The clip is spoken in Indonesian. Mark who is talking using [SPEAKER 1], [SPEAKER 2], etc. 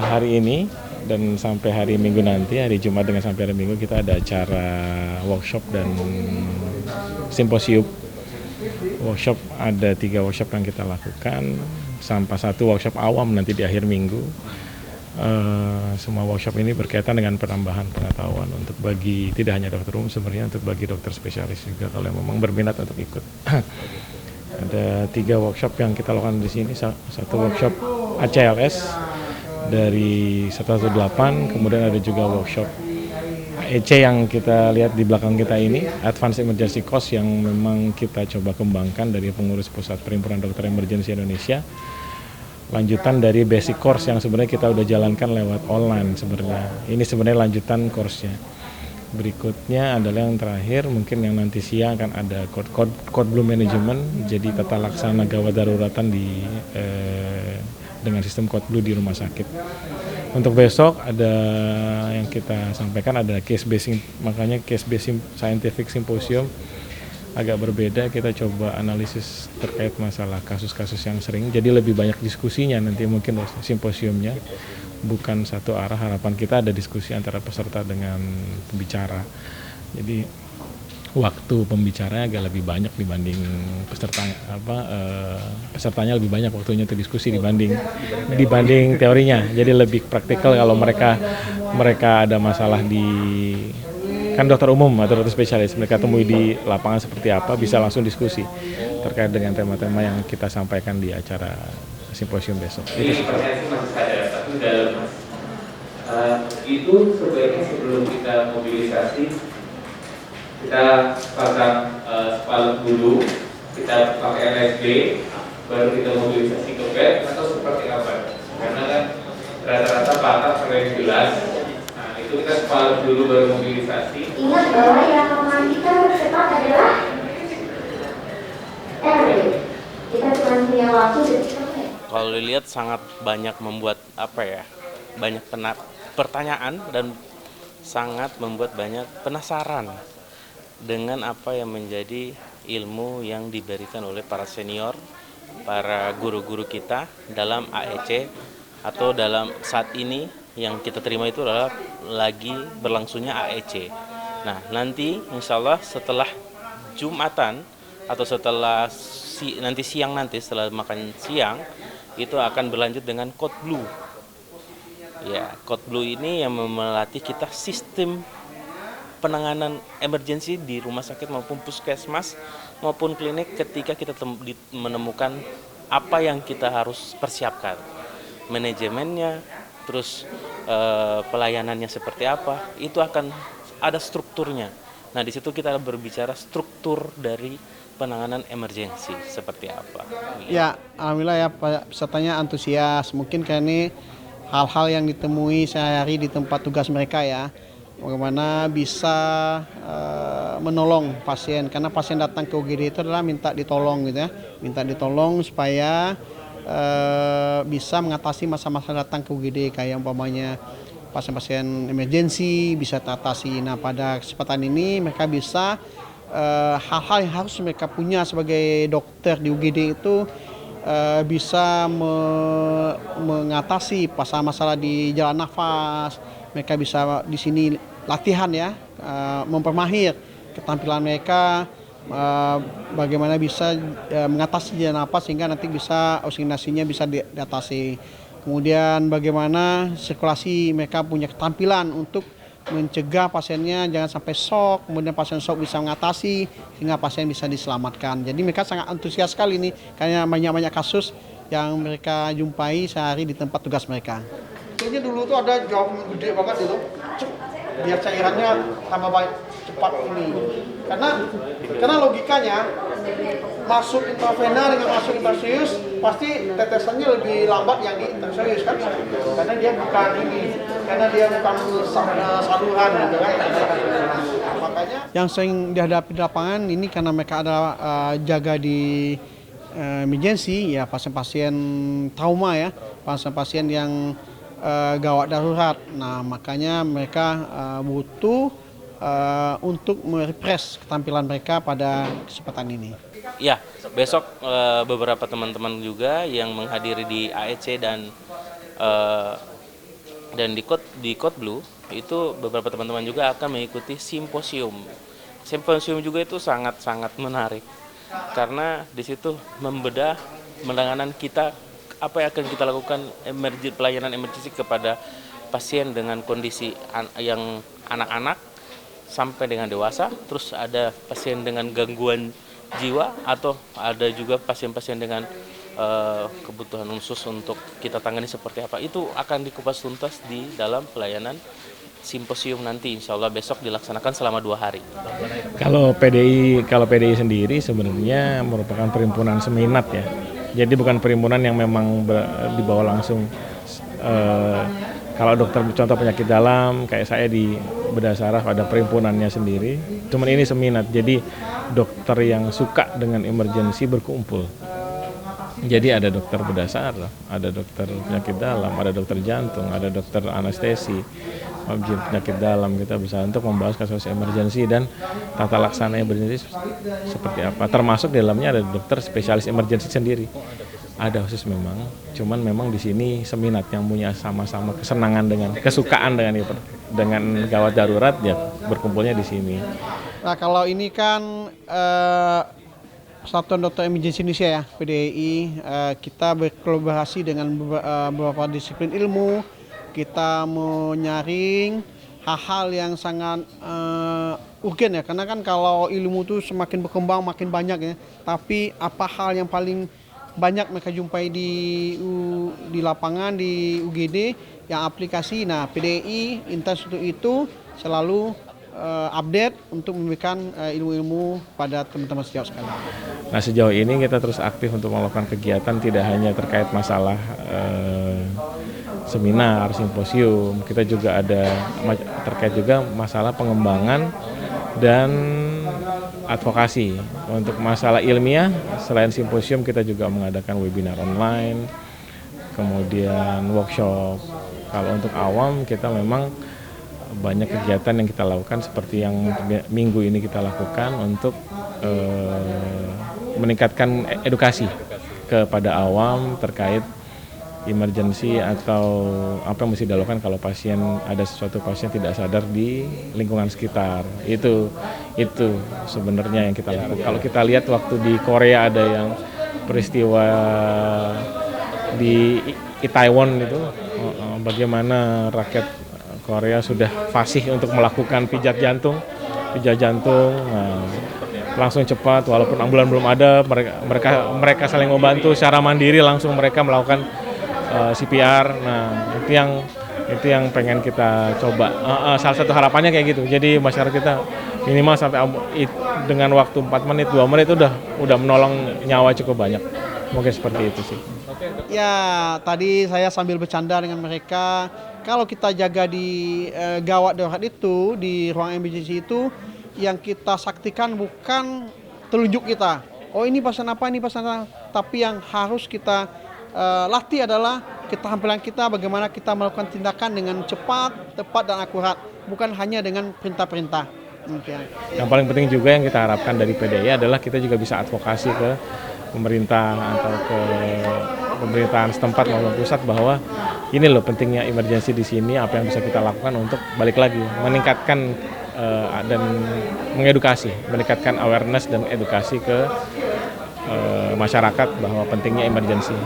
[SPEAKER 1] Hari ini dan sampai hari Minggu nanti, hari Jumat dengan sampai hari Minggu kita ada acara workshop dan simposium. Workshop ada 3 workshop yang kita lakukan, sampai 1 workshop awam nanti di akhir minggu. Semua workshop ini berkaitan dengan penambahan pengetahuan untuk bagi tidak hanya dokter umum, sebenarnya untuk bagi dokter spesialis juga kalau yang memang berminat untuk ikut. Ada 3 workshop yang kita lakukan di sini. Satu workshop ACLS dari 118, kemudian ada juga workshop AEC yang kita lihat di belakang kita ini, Advanced Emergency Course, yang memang kita coba kembangkan dari pengurus Pusat Perhimpunan Dokter Emergency Indonesia. Lanjutan dari basic course yang sebenarnya kita udah jalankan lewat online sebenarnya. Ini sebenarnya lanjutan course-nya. Berikutnya adalah yang terakhir, mungkin yang nanti siang akan ada code blue management, jadi tata laksana gawat daruratan dengan sistem code blue di rumah sakit. Untuk besok ada yang kita sampaikan ada case based, makanya case based scientific symposium agak berbeda. Kita coba analisis terkait masalah kasus-kasus yang sering, jadi lebih banyak diskusinya nanti mungkin simposiumnya. Bukan satu arah, harapan kita ada diskusi antara peserta dengan pembicara. Jadi waktu pembicaranya agak lebih banyak dibanding pesertanya lebih banyak waktunya untuk diskusi dibanding teorinya. Jadi lebih praktikal kalau mereka ada masalah kan dokter umum atau dokter spesialis, mereka temui di lapangan seperti apa, bisa langsung diskusi terkait dengan tema-tema yang kita sampaikan di acara simposium besok.
[SPEAKER 2] Ini pertanyaan masih ada satu dalam itu sebaiknya sebelum kita mobilisasi kita pasang spaluk dulu, kita pakai LSD, baru kita mobilisasi ke bed atau seperti apa? Karena kan rata-rata patah sering jelas. Nah itu kita spaluk dulu baru mobilisasi.
[SPEAKER 3] Ingat bahwa yang memandikan cepat adalah kita cuma punya waktu detik.
[SPEAKER 4] Kalau dilihat sangat banyak membuat banyak pertanyaan dan sangat membuat banyak penasaran dengan apa yang menjadi ilmu yang diberikan oleh para senior, para guru-guru kita dalam AEC atau dalam saat ini yang kita terima itu adalah lagi berlangsungnya AEC. Nah nanti insya Allah setelah Jumatan atau setelah setelah makan siang itu akan berlanjut dengan code blue. Ya, code blue ini yang melatih kita sistem penanganan emergensi di rumah sakit maupun puskesmas maupun klinik ketika kita menemukan apa yang kita harus persiapkan. Manajemennya, terus pelayanannya seperti apa, itu akan ada strukturnya. Nah, di situ kita berbicara struktur dari penanganan emergensi seperti apa.
[SPEAKER 5] Ya, alhamdulillah ya pesertanya antusias. Mungkin karena ini hal-hal yang ditemui sehari-hari di tempat tugas mereka ya. Bagaimana bisa menolong pasien, karena pasien datang ke UGD itu adalah minta ditolong gitu ya. Minta ditolong supaya bisa mengatasi masa-masa datang ke UGD kayak umpamanya pasien-pasien emergensi bisa teratasi. Nah, pada kesempatan ini mereka bisa hal-hal yang harus mereka punya sebagai dokter di UGD itu bisa mengatasi masalah-masalah di jalan nafas. Mereka bisa di sini latihan ya, mempermahir keterampilan mereka, bagaimana bisa mengatasi jalan nafas sehingga nanti bisa oksigenasinya bisa diatasi. Kemudian bagaimana sirkulasi, mereka punya keterampilan untuk mencegah pasiennya jangan sampai shock, kemudian pasien shock bisa mengatasi sehingga pasien bisa diselamatkan. Jadi mereka sangat antusias sekali nih karena banyak-banyak kasus yang mereka jumpai sehari di tempat tugas mereka. Ini dulu tuh ada jawab gede banget itu, biar cairannya tambah baik cepat ini. Karena logikanya masuk intravena dengan masuk intrasius pasti tetesannya lebih lambat yang di intrasius kan, karena dia bukan saluran gitu kan. Makanya yang sering dihadapi di lapangan ini karena mereka ada jaga di emergency ya, pasien-pasien trauma ya, pasien-pasien yang gawat darurat. Nah makanya mereka butuh untuk merefresh keterampilan mereka pada kesempatan ini.
[SPEAKER 4] Ya, besok beberapa teman-teman juga yang menghadiri di AEC dan Eh, dan di Code Blue itu beberapa teman-teman juga akan mengikuti simposium. Simposium juga itu sangat-sangat menarik karena di situ membedah penanganan kita, apa yang akan kita lakukan pelayanan emergency kepada pasien dengan kondisi yang anak-anak sampai dengan dewasa, terus ada pasien dengan gangguan jiwa, atau ada juga pasien-pasien dengan kebutuhan khusus untuk kita tangani seperti apa. Itu akan dikupas tuntas di dalam pelayanan simposium nanti, insya Allah besok dilaksanakan selama 2 hari.
[SPEAKER 1] Kalau PDI sendiri sebenarnya merupakan perhimpunan seminat ya. Jadi bukan perhimpunan yang memang dibawa langsung. Kalau dokter contoh penyakit dalam kayak saya di bedah saraf ada perhimpunannya sendiri. Cuman ini seminat. Jadi dokter yang suka dengan emergency berkumpul. Jadi ada dokter bedah saraf, ada dokter penyakit dalam, ada dokter jantung, ada dokter anestesi, objek penyakit dalam. Kita bisa untuk membahas kasus emergency dan tata laksana emergency seperti apa. Termasuk di dalamnya ada dokter spesialis emergency sendiri. Ada khusus memang, cuman memang di sini seminat yang punya sama-sama kesenangan dengan kesukaan dengan gawat darurat ya berkumpulnya di sini.
[SPEAKER 5] Nah kalau ini kan Persatuan Dokter Emergency Indonesia ya, PDI, kita berkolaborasi dengan beberapa disiplin ilmu. Kita mau nyaring hal-hal yang sangat urgen ya, karena kan kalau ilmu itu semakin berkembang makin banyak ya. Tapi apa hal yang paling banyak mereka jumpai di lapangan, di UGD yang aplikasi. Nah PDI intens untuk itu selalu update untuk memberikan ilmu-ilmu pada teman-teman sejauh sekalian.
[SPEAKER 1] Nah sejauh ini kita terus aktif untuk melakukan kegiatan tidak hanya terkait masalah seminar, simposium, kita juga ada terkait juga masalah pengembangan dan advokasi. Untuk masalah ilmiah, selain simposium kita juga mengadakan webinar online, kemudian workshop. Kalau untuk awam kita memang banyak kegiatan yang kita lakukan seperti yang minggu ini kita lakukan untuk meningkatkan edukasi kepada awam terkait emergency atau apa yang mesti dilakukan kalau ada sesuatu pasien tidak sadar di lingkungan sekitar. Itu sebenarnya yang kita lakukan. Kalau kita lihat waktu di Korea ada yang peristiwa di Itaewon itu, bagaimana rakyat Korea sudah fasih untuk melakukan pijat jantung, nah, langsung cepat walaupun ambulan belum ada, mereka saling membantu secara mandiri, langsung mereka melakukan CPR. Nah itu yang pengen kita coba. Salah satu harapannya kayak gitu. Jadi masyarakat kita minimal sampai dengan waktu 4 menit, 2 menit udah menolong nyawa cukup banyak. Mungkin seperti itu sih.
[SPEAKER 5] Ya tadi saya sambil bercanda dengan mereka. Kalau kita jaga di gawat darurat itu, di ruang emergency itu, yang kita saktikan bukan telunjuk kita. Oh ini pasien apa, ini pasien apa. Tapi yang harus kita latih adalah keterampilan kita bagaimana kita melakukan tindakan dengan cepat, tepat, dan akurat. Bukan hanya dengan perintah-perintah.
[SPEAKER 1] Yang paling penting juga yang kita harapkan dari PDI adalah kita juga bisa advokasi ke pemerintah atau ke pemerintahan setempat maupun pusat bahwa ini loh pentingnya emergency di sini, apa yang bisa kita lakukan untuk balik lagi meningkatkan dan mengedukasi, meningkatkan awareness dan edukasi ke masyarakat bahwa pentingnya emergency.